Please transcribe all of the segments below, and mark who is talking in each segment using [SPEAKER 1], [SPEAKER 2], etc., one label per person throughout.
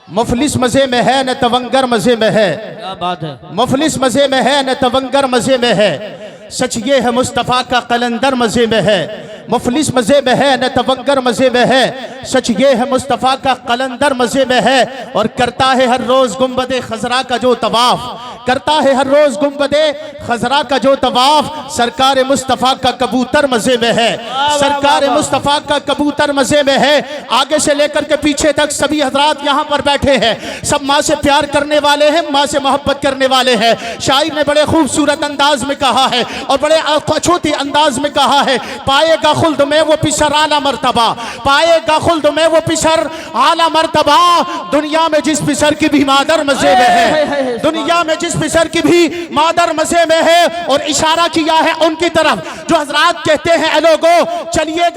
[SPEAKER 1] مفلس مزے میں ہے نہ تونگر مزے میں ہے،
[SPEAKER 2] کیا بات ہے،
[SPEAKER 1] مفلس مزے میں ہے نہ تونگر مزے میں ہے، سچ یہ ہے مصطفیٰ کا قلندر مزے میں ہے، مفلس مزے میں ہے نہ تونگر مزے میں ہے، سچ یہ ہے مصطفیٰ کا قلندر مزے میں ہے، اور کرتا ہے ہر روز گنبد خضرا کا جو طواف، کرتا ہے ہر روز گنبد خضرا کا جو طواف، سرکار مصطفیٰ کا کبوتر مزے میں ہے، سرکار مصطفیٰ کا کبوتر مزے میں ہے۔ آگے سے لے کر کے پیچھے تک سبھی حضرات یہاں پر بیٹھے ہیں، سب ماں سے پیار کرنے والے ہیں، ماں سے محبت کرنے والے ہیں۔ شاعر نے بڑے خوبصورت انداز میں کہا ہے اور بڑے اچھوتی انداز میں کہا ہے، پائے گا خلد میں وہ پسر اعلیٰ مرتبہ، پائے گا خلد میں وہ پسر اعلیٰ مرتبہ، دنیا میں جس پسر کی بھی مادر مزے میں ہے، دنیا میں جس پسر کی بھی مادر مزے میں ہے۔ اور اشارہ کیا ہے ان کی طرف جو حضرات کہتے ہیں اے لوگو چلیے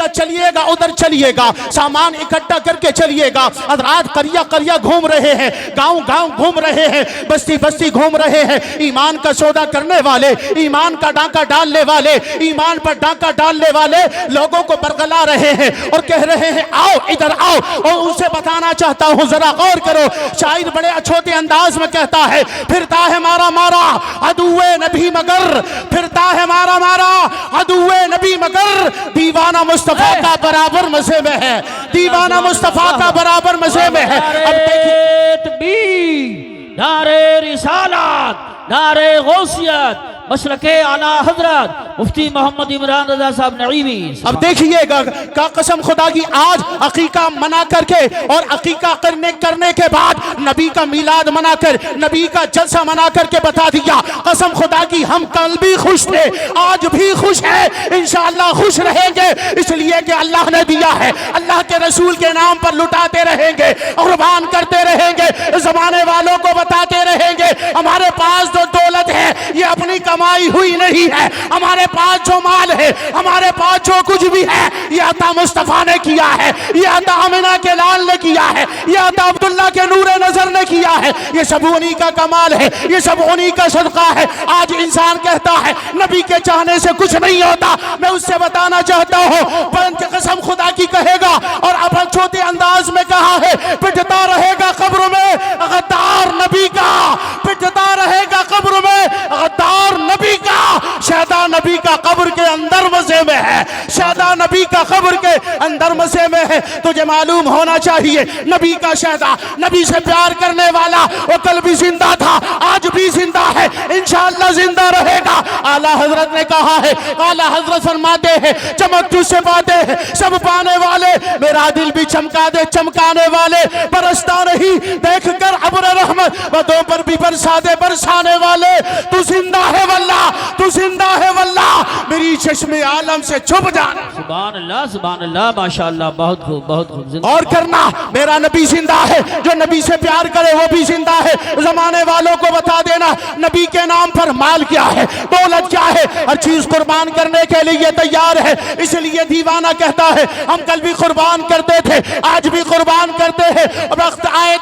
[SPEAKER 1] گا ادھر چلیے گا، سامان اکٹھا کر کے چلیے گا۔ حضرات قریہ قریہ گھوم رہے ہیں، گاؤں گاؤں گھوم رہے ہیں، بستی بستی گھوم رہے ہیں، ایمان کا سودا کرنے والے، ایمان کا ڈاکہ ڈالنے والے، ایمان پر ڈاکہ ڈالنے والے لوگوں کو برگلا رہے ہیں اور کہہ رہے ہیں آؤ ادھر آؤ۔ اور ان سے بتانا چاہتا ہوں ذرا غور کرو، شاعر بڑے اچھوتے انداز میں کہتا ہے، پھرتا ہے مارا مارا عدوِ نبی مگر، پھرتا ہے مارا مارا عدوِ نبی مگر، دیوانہ مصطفیٰ کا برابر مزے میں ہے، دیوانہ مصطفیٰ کا برابر مزے میں ہے۔ اب دیکھیے
[SPEAKER 2] تکبیر، نعرے رسالت، نعرے غوثیت، مسلک اعلیٰ حضرت مفتی محمد عمران رضا صاحب نعیمی۔
[SPEAKER 1] اب دیکھئے گا کا قسم خدا کی آج عقیقہ منا کر کے اور عقیقہ کرنے کے بعد نبی کا میلاد منا کر، نبی کا جلسہ منا کر کے بتا دیا، قسم خدا کی ہم کل بھی خوش تھے، آج بھی خوش ہیں، انشاءاللہ خوش رہیں گے، اس لیے کہ اللہ نے دیا ہے، اللہ کے رسول کے نام پر لٹاتے رہیں گے، قربان کرتے رہیں گے، زمانے والوں کو بتاتے رہیں گے ہمارے پاس جو دولت ہے یہ اپنی کمائی ہوئی نہیں ہے، ہمارے پاس جو مال ہے، ہمارے پاس جو کچھ بھی ہے یہ عطا مصطفیٰ نے کیا ہے، یہ عطا آمنہ کے لال نے کیا ہے، یہ عطا عبداللہ کے نور نظر نے کیا ہے، یہ سب انہی کا کمال ہے، یہ سب انہی کا صدقہ ہے۔ آج انسان کہتا ہے نبی کے چاہنے سے کچھ نہیں ہوتا، میں اس سے بتانا چاہتا ہوں بلند قسم خدا کی کہے گا اور اپنے چھوٹے انداز میں کہا ہے، پٹتا رہے گا قبر میں غدار نبی کا، پٹتا رہے گا قبر میں غدار نبی کا، شہداء نبی کا قبر کے اندر مزے میں ہے، شہداء نبی کا قبر کے اندر مزے میں ہے۔ تجھے معلوم ہونا چاہیے نبی کا شہداء، نبی سے پیار کرنے والا، وہ کل بھی زندہ تھا، آج بھی زندہ ہے، انشاءاللہ زندہ رہے گا۔ اعلیٰ حضرت نے کہا ہے، اعلیٰ حضرت فرماتے ہیں چمک تجھ سے پاتے ہیں سب پانے والے، میرا دل بھی چمکا دے چمکانے والے، برستا نہیں دیکھ کر ابر رحمت بدوں پر بھی برسا دے برسانے والے، تو زندہ ہے واللہ، تو زندہ ہے واللہ، میری چشم عالم سے چھپ جانا۔
[SPEAKER 2] سبحان اللہ ماشاءاللہ، بہت خوب بہت خوب۔
[SPEAKER 1] اور کرنا میرا نبی زندہ ہے، جو نبی سے پیار کرے وہ بھی زندہ ہے۔ زمانے والوں کو بتا دینا نبی کے نام پر مال کیا ہے، دولت کیا ہے، ہر چیز قربان کرنے کے لیے تیار ہے۔ اس لیے دیوانہ کہتا ہے ہم کل بھی قربان کرتے تھے، آج بھی قربان کرتے ہیں، وقت آئے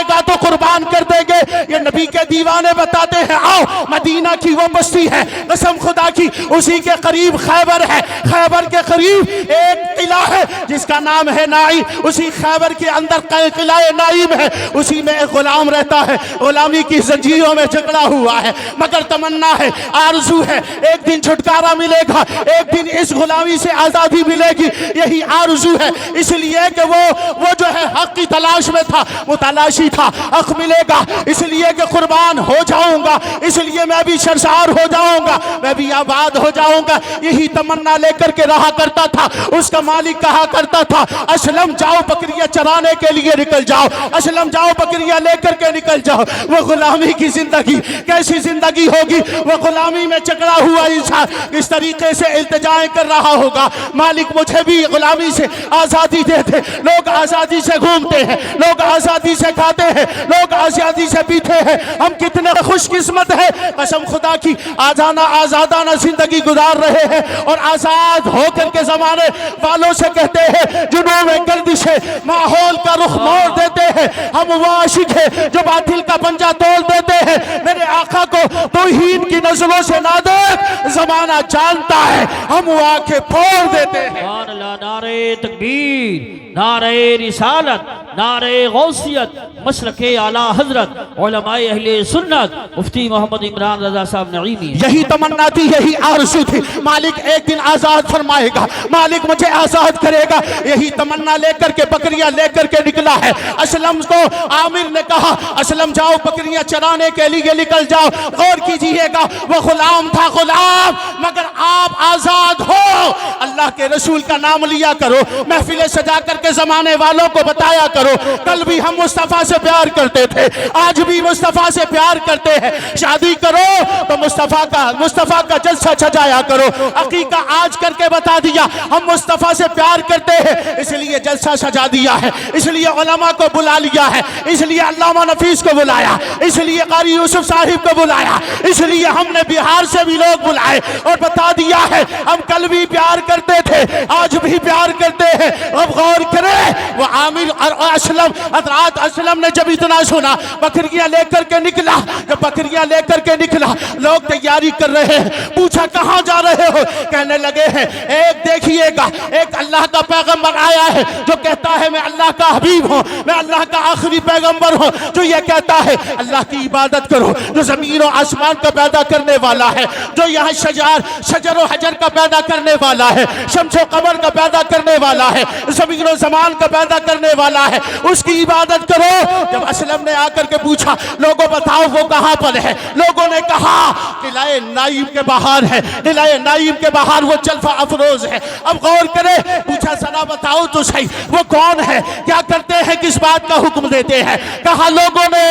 [SPEAKER 1] گا تو قربان کر دیں گے۔ یہ نبی کے دیوانے بتاتے ہیں آؤ مدینہ کی وہ بستی ہے، قسم خدا کی اسی کے قریب خیبر ہے، خیبر کے قریب ایک قلعہ ہے جس کا نام ہے نائی، اسی خیبر کے اندر قلعہ نائم ہے، اسی میں ایک غلام رہتا ہے، غلامی کی زنجیروں میں جکڑا ہوا ہے، مگر تمنا ہے، آرزو ہے، ایک دن چھٹکارا ملے گا، ایک دن اس غلامی سے آزادی ملے گی، یہی آرزو ہے۔ اس لیے کہ وہ جو ہے حق کی تلاش میں تھا، وہ تلاشی تھا، حق ملے گا، اس لیے کہ قربان ہو جاؤں گا، اس لیے میں بھی شرشار ہو جاؤں گا، میں بھی آباد ہو جاؤں گا، یہی تمنا لے کر کے رہا کرتا تھا۔ اس کا مالک کہا کرتا تھا اسلم جاؤ بکریاں چرانے کے لیے نکل جاؤ، اسلم جاؤ بکریاں لے کر کے نکل جاؤ۔ وہ غلامی کی زندگی کیسی زندگی ہوگی، وہ غلامی میں جکڑا ہوا انسان اس طریقے سے التجائیں کر رہا ہوگا، مالک مجھے بھی غلامی سے آزادی دے دے۔ لوگ آزادی سے گھومتے ہیں، لوگ آزادی سے کھاتے ہیں، لوگ آزادی سے پیتے ہیں ہم کتنے خوش قسمت ہیں، قسم خدا کی آزادانہ زندگی گزار رہے ہیں اور آزاد ہو کر کے زمانے والوں سے کہتے ہیں جنوں میں گردش ہے، ماحول کا رخ موڑ دیتے ہیں، ہم وہ عاشق ہیں جو باطل کا پنجہ توڑ دیتے ہیں، میرے آقا کو توحید کی نظروں سے نہ دیکھ، زمانہ جانتا ہے ہم وہ آنکھیں پھوڑ دیتے ہیں۔
[SPEAKER 2] سبحان اللہ، نعرہ تکبیر، نعرہ رسالت، نعرہ غوثیت، مسلک اعلی حضرت علماء اہل سنت مفتی محمد عمران رضا صاحب نعیمی۔
[SPEAKER 1] یہی تمنا تھی، یہی آرزو تھی، مالک ایک دن آزاد فرمائے گا، مالک مجھے آزاد کرے گا، یہی تمنا لے کر کے بکریاں لے کر کے نکلا ہے۔ اسلم کو عامر نے کہا اسلم جاؤ بکریاں چرانے کے لیے نکل جاؤ، غور کیجئے گا وہ غلام تھا، غلام، مگر آپ آزاد ہو، اللہ کے رسول کا نام لیا کرو، محفلیں سجا کر کے زمانے والوں کو بتایا کرو کل بھی ہم مصطفیٰ سے پیار کرتے تھے، آج بھی مصطفیٰ سے پیار کرتے ہیں، شادی کرو تو مصطفیٰ کا جلسہ سجایا کرو، عقیقہ آج کر کے بتا دیا ہم مصطفیٰ سے پیار کرتے ہیں اس لیے جلسہ سجا دیا ہے، اس لیے علماء کو بلا لیا ہے، اس لیے علامہ نفیس کو بلایا، اس لیے قاری یوسف صاحب کو بلایا، اس لیے ہم نے بہار سے بھی لوگ بلائے اور بتا دیا ہے ہم کل بھی پیار کرتے تھے آج بھی پیار کرتے ہیں۔ اب غور کریں وہ عامر اور اسلم، حضرات اسلم نے جب اتنا سنا بکریاں لے کر کے نکلا، جب بکریاں لے کر کے نکلا لوگ تیاری کر رہے ہیں، پوچھا کہاں جا رہے ہو، کہنے لگے ہیں ایک دیکھیے گا ایک اللہ کا پیغمبر آیا ہے جو کہتا ہے میں اللہ کا حبیب ہوں، میں اللہ کا آخری پیغمبر ہوں، جو یہ کہتا ہے اللہ کی عبادت کرو، جو زمین و آسمان کا پیدا کرنے والا ہے، جو یہاں شجر و حجر کا پیدا کرنے والا ہے، شمس و قمر کا پیدا کرنے والا ہے، زمین و زمان کا پیدا کرنے والا ہے، اس کی عبادت کرو۔ جب اسلم نے آ کر کے پوچھا لوگوں بتاؤ وہ کہاں پر ہے، لوگوں نے کہا قلعہ نائم کے باہر ہے، قلعہ نائم کے باہر وہ جلوہ افروز ہے۔ اب غور کرے پوچھا ذرا بتاؤ تو صحیح وہ کون ہے، کیا کرتے ہیں، کس بات کا حکم دیتے ہیں، کہا لوگوں نے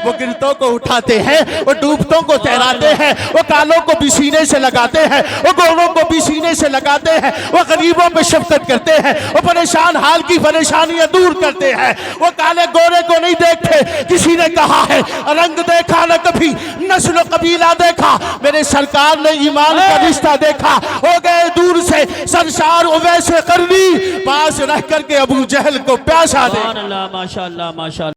[SPEAKER 1] وہ گرتوں کو اٹھاتے ہیں، وہ ڈوبتوں کو تیراتے ہیں، وہ کالوں کو بھی سینے سے لگاتے ہیں، وہ گوروں کو بھی سینے سے لگاتے ہیں، وہ غریبوں پہ شفقت کرتے ہیں، وہ پریشان حال کی پریشانیاں دور کرتے ہیں، وہ کالے گورے کو نہیں دیکھتے۔ کسی نے کہا ہے رنگ دیکھا نہ کبھی نسل و قبیلہ دیکھا، میرے سرکار نے ایمان کا رشتہ دیکھا، ہو گئے دور سے سرشار اویس قرنی، پاس رہ کر کے ابو جہل کو پیاسا دے۔
[SPEAKER 2] سبحان اللہ، ماشاءاللہ، ماشاءاللہ۔